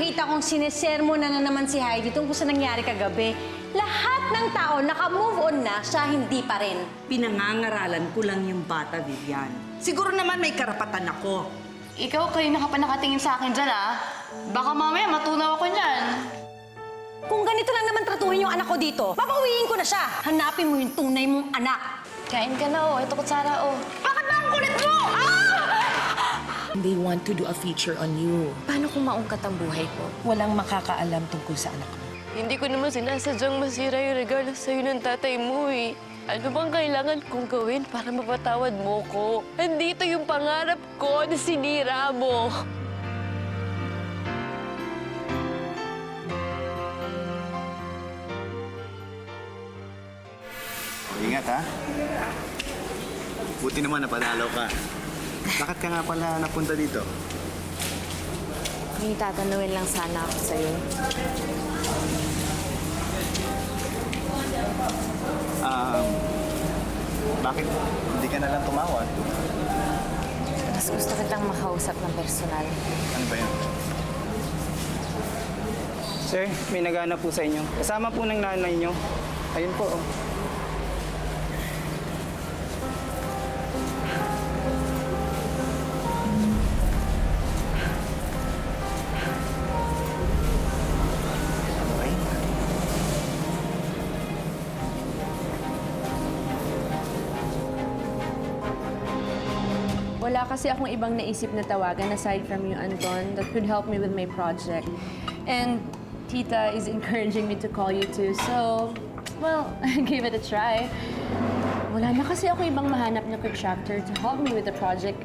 nakita kong sinesermo na naman si Heidi tungkol sa nangyari kagabi. Lahat ng tao naka-move on na, siya hindi pa rin. Pinangangaralan ko lang yung bata, Vivian. Siguro naman may karapatan ako. Ikaw kayo nakapanakatingin sa akin dyan, ah. Baka mamaya matunaw ako niyan. Kung ganito lang naman tratuhin yung anak ko dito, papawiin ko na siya. Hanapin mo yung tunay mong anak. Kain ka na, oh. Ito kutsara, oh. Bakit ba ang kulit mo? They want to do a feature on you. Paano kung maungkat ang buhay ko? Walang makakaalam tungkol sa anak mo. Hindi ko naman sinasadyang masira yung regalo sa'yo ng tatay mo eh. Ano bang kailangan kong gawin para mapatawad mo ko? Andito yung pangarap ko na sinira mo. Ingat, ha? Buti naman napadalaw ka. Bakit ka nga pala napunta dito? May tatanungin lang sana ako sa'yo. Bakit hindi ka na lang tumawag? Mas gusto kitang makausap ng personal. Ano ba yun? Sir, may nagana po sa inyo. Kasama po ng nanay nyo. Ayun po, oh. Okay. Wala kasi akong ibang naisip na tawagan aside from you, Anton, that could help me with my project. And Tita is encouraging me to call you too, so, well, give it a try. Wala na kasi ako ibang mahanap na contractor to help me with the project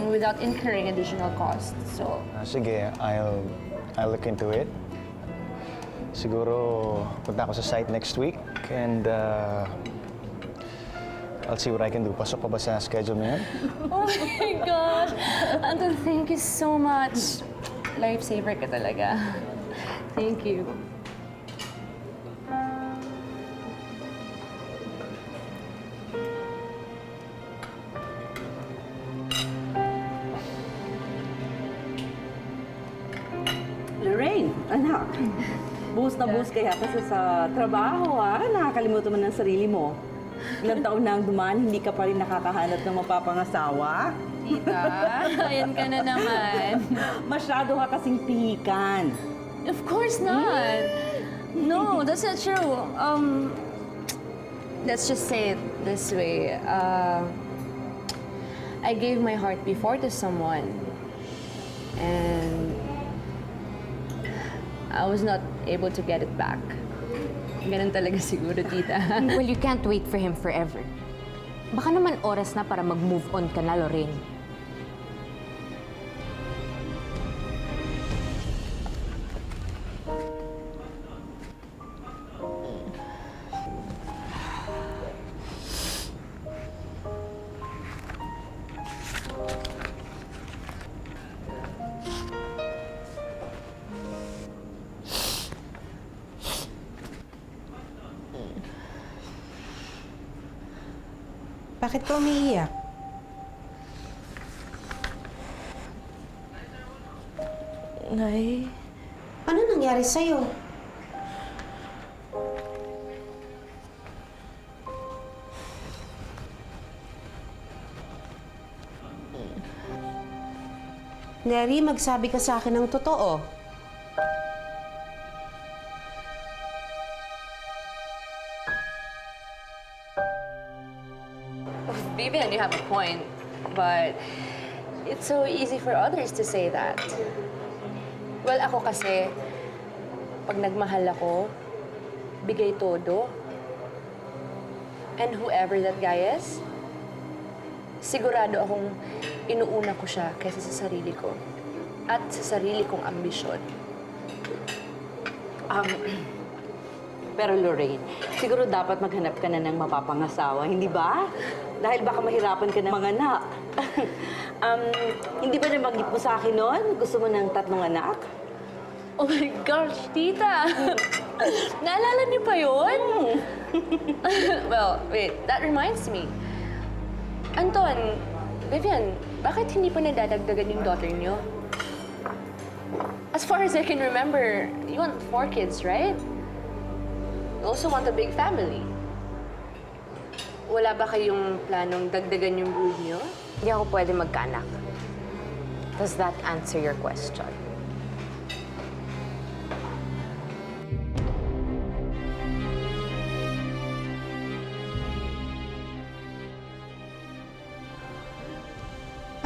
without incurring additional costs. So, Sige, I'll look into it. Siguro punta ako sa site next week and I'll see what I can do. Pasok pa ba sa schedule mo yan? oh my gosh! Anton, thank you so much. Lifesaver ka talaga. Thank you. Lorraine, anak. Buhos na buhos kaya kasi sa trabaho, ha? Nakakalimutan mo ng sarili mo. Ilang taon na ang dumaan, hindi ka pa rin nakakahanap ng mapapangasawa. Tita, ayan ka na naman. Masyado ka kasing pihikan. Of course not. No, that's not true. Let's just say it this way. I gave my heart before to someone. And I was not able to get it back. Ganun talaga siguro, tita. Well, you can't wait for him forever. Baka naman oras na para mag-move on ka na, Lorraine. Bakit ka umiiyak? Nay, Ano nangyari sa'yo? Neri, magsabi ka sa akin ng totoo. Vivian, you have a point. But it's so easy for others to say that. Well, ako kasi, pag nagmahal ako, bigay todo. And whoever that guy is, sigurado akong inuuna ko siya kaysa sa sarili ko. At sa sarili kong ambisyon. Pero Lorraine, siguro dapat maghanap ka na ng mapapangasawa, hindi ba? Dahil baka mahirapan ka ng mga anak. Hindi ba nabanggit mo sa akin noon? Gusto mo ng 3 anak? Oh my gosh, tita! Naalala niyo pa yun? Well, wait, that reminds me. Anton, Vivian, bakit hindi pa nadadagdagan yung daughter niyo? As far as I can remember, you want 4 kids, right? You also want a big family. Wala ba kayong planong dagdagan yung brood niyo? Hindi ako pwede magkaanak. Does that answer your question?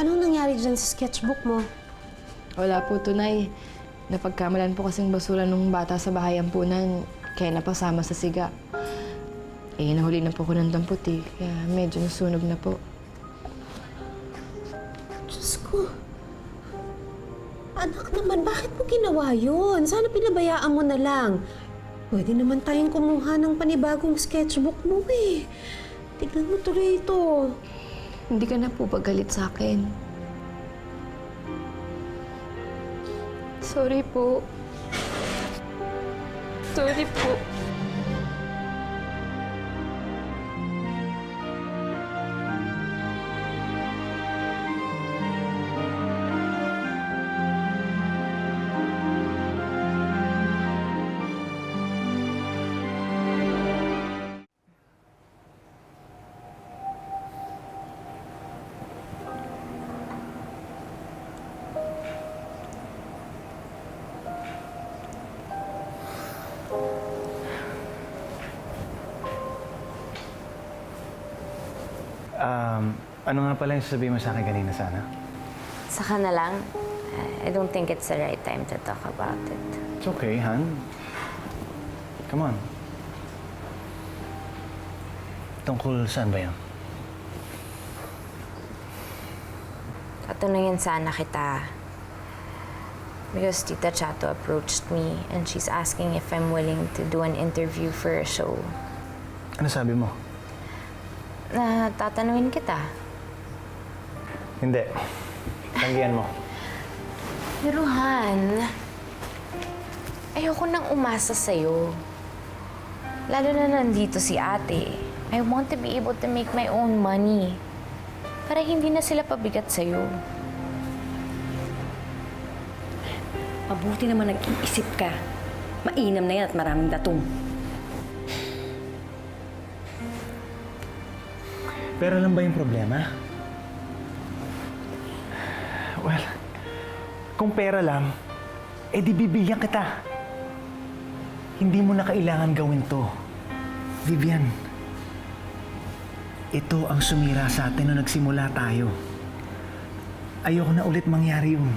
Anong nangyari dyan sa sketchbook mo? Wala po, Tunay. Napagkamalan po kasing basura nung bata sa bahay ampunan, kaya napasama sa siga. Eh, nahuli na po ko ng dampot eh, kaya medyo nasunog na po. Diyos ko. Anak naman, bakit mo ginawa yun? Sana pinabayaan mo na lang. Pwede naman tayong kumuha ng panibagong sketchbook mo eh. Tignan mo tuloy ito. Hindi ka na po pagalit sa akin. Sorry po. Sorry po. Ano nga pala yung sasabihin mo sa akin kanina sana? Saka na lang, I don't think it's the right time to talk about it. It's okay, Han. Come on. Tungkol saan ba yan? Tatanungin sana kita. Because Tita Chato approached me and she's asking if I'm willing to do an interview for a show. Ano sabi mo? Na tatanungin kita. Hindi. Tanggihan mo. Pero Han, ayoko nang umasa sa'yo. Lalo na nandito si ate. I want to be able to make my own money. Para hindi na sila pabigat sa'yo. Mabuti naman nag-iisip ka. Mainam na yan at maraming datong. Pero alam ba yung problema? Well, kung pera lang, eh di bibigyan kita. Hindi mo na kailangan gawin to. Vivian, ito ang sumira sa atin nung nagsimula tayo. Ayoko na ulit mangyari yun.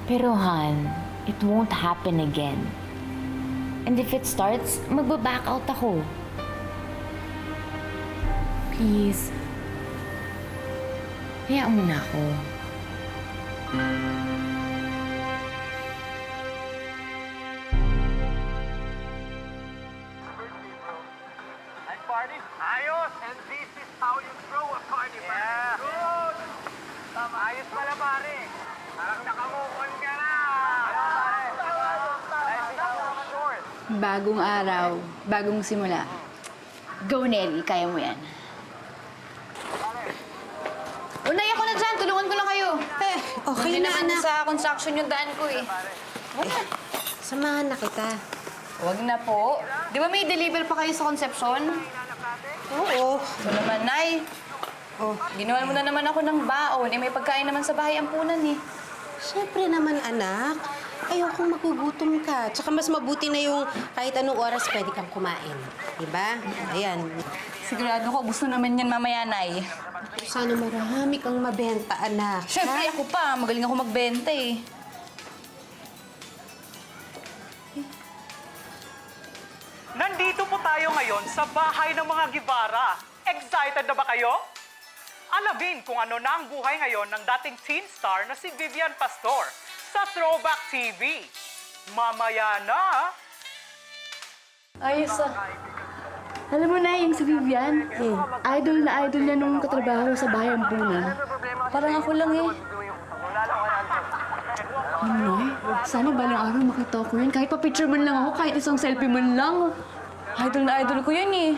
Pero Han, it won't happen again. And if it starts, magbaback out ako. Please. Hayaan mo na ako. Party? Ayos! And this is how you throw a party, yeah. Good! Ayos pala, pare. Parang nakamukon ka na. Short. Bagong araw, bagong simula. Go, Nelly. Kaya mo yan. Unay ako na dyan. Tulungan ko lang kayo. Okay na, anak. Sa construction yung daan ko eh. Samahan na kita. Huwag na po. Di ba may deliver pa kayo sa Concepcion? Oo. Ito naman, Nay. Oh, ginawan mo na naman ako ng baon. Eh, may pagkain naman sa bahay ampunan eh. Siyempre naman, anak. Ayokong magugutom ka. Tsaka mas mabuti na yung kahit anong oras pwede kang kumain. Diba? Ayan. Sigurado ko, gusto naman yan mamaya, Nay. Sana marami kang mabenta, anak. Siyempre, ako pa. Magaling ako magbenta eh. Nandito po tayo ngayon sa bahay ng mga Guevara. Excited na ba kayo? Alamin kung ano na ang buhay ngayon ng dating teen star na si Vivian Pastor sa Throwback TV. Mamaya na! Ayos ah. Alam mo na, yung si Vivian, idol na idol niya nung katrabaho sa bahay ampunan. Parang ako lang eh. Ano sana balang araw makita ko yun. Kahit pa-picture man lang ako, kahit isang selfie man lang. Idol na idol ko yun eh.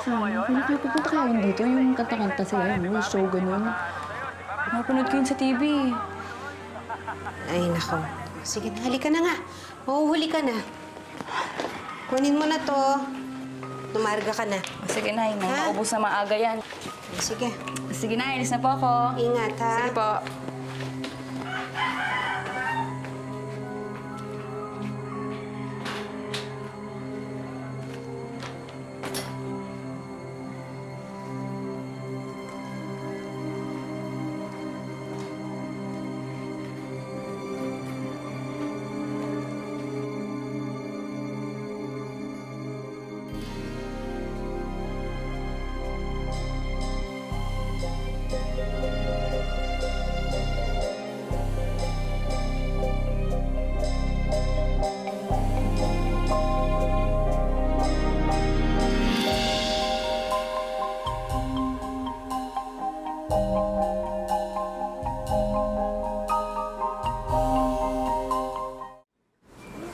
Sana, pinakapupunta kaya yun dito, yung kanta-kanta sila, yung show ganun. Napanood ko yun sa TV. Ay, nako. Sige na, halika na nga. Mahuhuli ka na. Kunin mo na to. Tumarga ka na. Sige, Nay. Maubos na maaga yan. Sige. Sige, Nay. Alis na po ako. Ingat, ha? Sige po.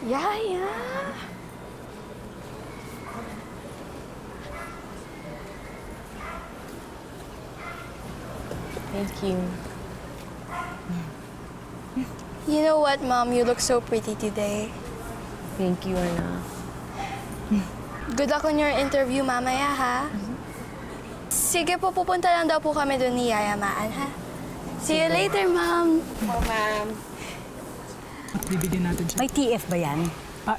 Yaya! Thank you. You know what, Mom? You look so pretty today. Thank you, anak. Good luck on your interview mamaya, ha? Sige po, pupunta lang daw po kami doon ni Yaya Maan, ha? See you later, Mom. Bibigyan natin siya. May TF ba yan?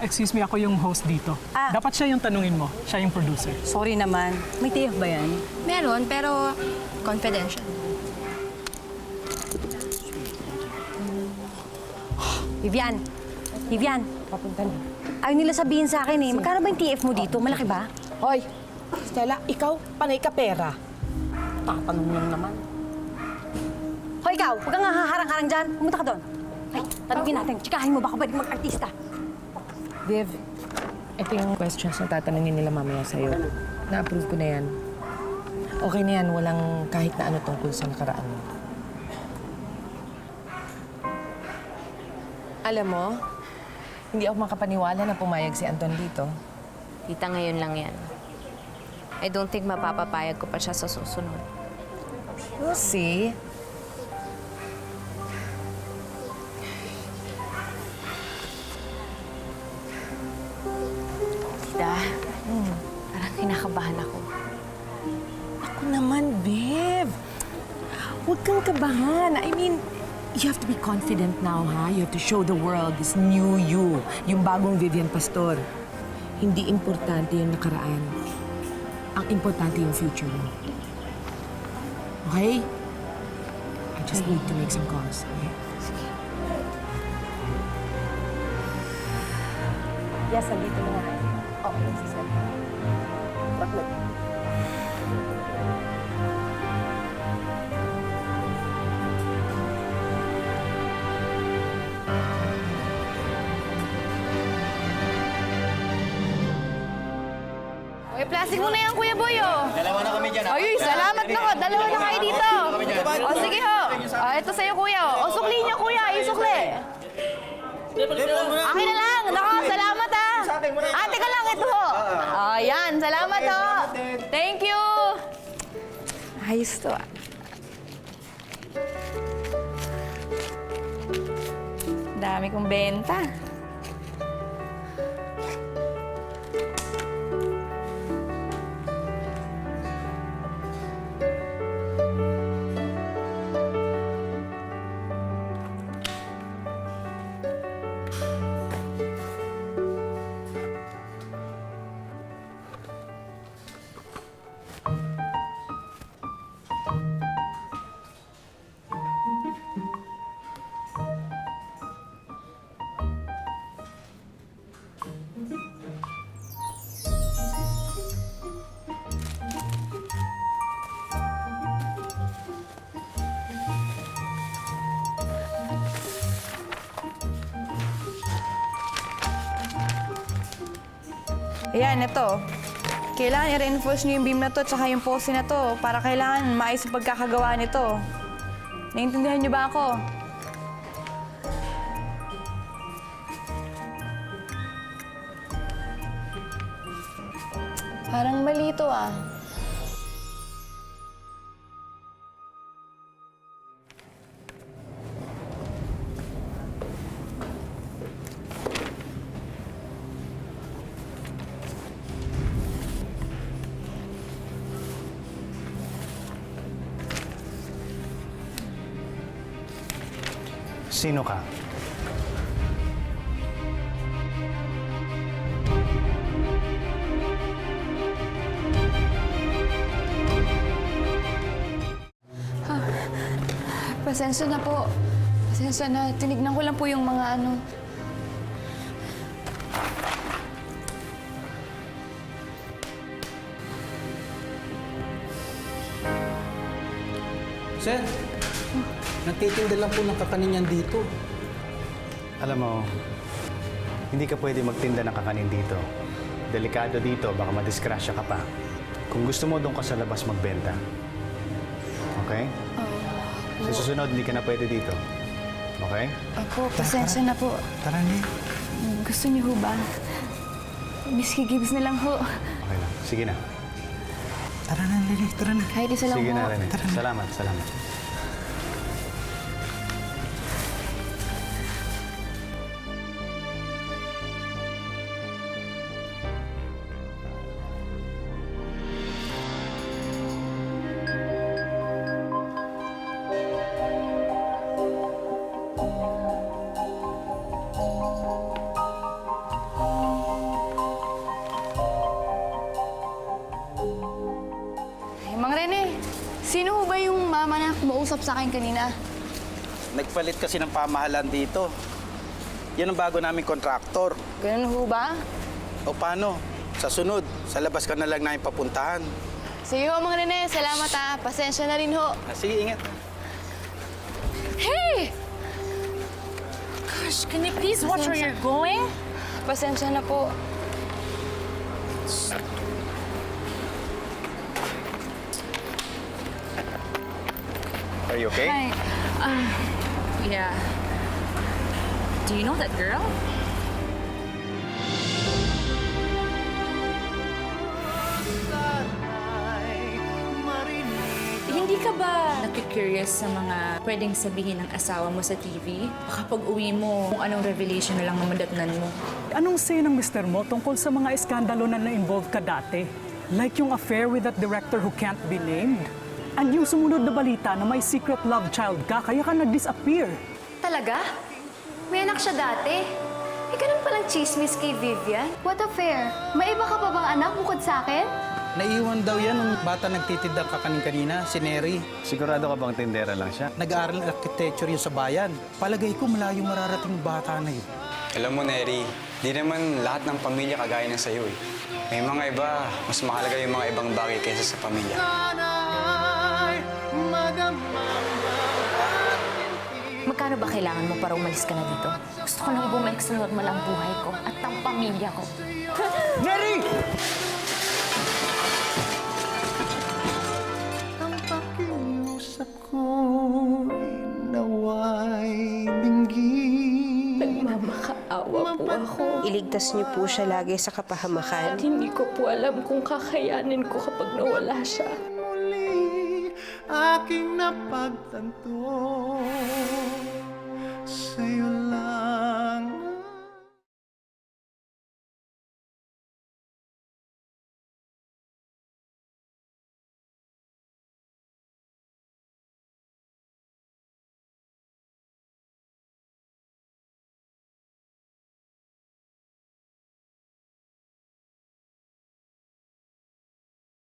Excuse me, ako yung host dito. Dapat siya yung tanungin mo. Siya yung producer. Sorry naman. May TF ba yan? Meron, pero confidential. Vivian! Vivian! Papunta na. Ayaw nila sabihin sa akin eh. Magkano ba yung TF mo dito? Malaki ba? Hoy, Stella, ikaw, panay ka pera. Tatanong lang naman. Hoy, ikaw! Huwag kang haharang-harang dyan. Pumunta ka doon. Ay, tanungin natin. Tsikahin mo, baka pwede mag-artista. Viv, ito yung questions na tatanungin nila mamaya sa'yo. Na-approve ko na yan. Okay na yan, walang kahit na ano tungkol sa nakaraan mo. Alam mo, hindi ako makapaniwala na pumayag si Anton dito. Tita, ngayon lang yan. I don't think mapapapayag ko pa siya sa susunod. We'll see. Tita, parang kinakabahan ako. Ako naman, Viv. Huwag kang kabahan. I mean, you have to be confident now, ha? You have to show the world this new you. Yung bagong Vivian Pastor. Hindi importante yung nakaraan. Ang importante yung future mo. Okay? I just need to make some calls. Okay? Yes, andito na nga. Oo, nagsasalita. Bakit? Okay, plastic mo na yan, Kuya Boy, oh. Dalawa na kami dyan. Ay, salamat na ko. Dalawa na kayo dito. O, sige ho. Ito sa'yo, Kuya. O, sukli niyo, Kuya. Isukli. Akin na lang. Nako, salamat, ha. Ate ka lang, ito ho. Ayan, salamat, ho. Thank you. Ayos to, ah. Dami kong benta. Ayan, ito. Kailangan i-reinforce niyo yung beam na to at saka yung poste na to para kailangan maayos yung pagkakagawa nito. Naiintindihan niyo ba ako? Parang mali ito, ah. Sino ka? Pasensya na po. Pasensya na. Tinignan ko lang po yung mga ano. Sir, nagtitinda lang po ng kakanin yan dito. Alam mo, hindi ka pwede magtinda ng kakanin dito. Delikado dito, baka madisgrasya ka pa. Kung gusto mo, doon ka sa labas magbenta. Okay? Sa susunod, hindi ka na pwede dito. Okay? Opo, pasensya na po. Tara, Lee. Gusto niyo ho ba? Whiskey Gibbs na lang ho. Okay lang. Sige na. Tara na, Lily. Tara na. Kahit isa lang Sige ho. na, Rene. Salamat, salamat. Mang Rene, sino ho ba yung mama na kumausap sa akin kanina? Nagpalit kasi ng pamahalan dito. Yan ang bago naming kontraktor. Ganun ho ba? O paano? Sa sunod, sa labas ka na lang namin papuntahan. Sige ho, Mang Rene. Salamat ha. Pasensya na rin ho. Sige, ingat. Hey! Gosh, can you please watch where you're going? Pasensya na po. Are you okay? Hi. Yeah. Do you know that girl? Hindi ka ba nakikurious sa mga pwedeng sabihin ng asawa mo sa TV? Baka pag uwi mo, kung anong revelation na lang mamadatnan mo. Anong say ng mister mo tungkol sa mga eskandalo na na-involve ka dati? Like yung affair with that director who can't be named? And yung sumunod na balita na may secret love child ka, kaya ka nag-disappear. Talaga? May anak siya dati? Eh, ganun palang chismis kay Vivian? What affair? May iba ka pa bang anak bukod sa akin? Naiiwan daw yan nung bata nagtitinda ng kakanin kanina, si Neri. Sigurado ka bang tindera lang siya? Nag-aaral ng architecture yun sa bayan. Palagay ko malayo mararating yung bata na yun. Alam mo, Neri, di naman lahat ng pamilya kagaya ng sa'yo eh. May mga iba, mas mahalaga yung mga ibang bagay kaysa sa pamilya. Magkano ba kailangan mo para umalis ka na dito? Gusto ko nang bumalik sa normal ang buhay ko at ang pamilya ko. Neri! Ang pakiusap ko'y nawa'y dinggin. Nagmamakaawa po ako. Iligtas niyo po siya lagi sa kapahamakan. At hindi ko po alam kung kakayanin ko kapag nawala siya. Muli aking napagtanto.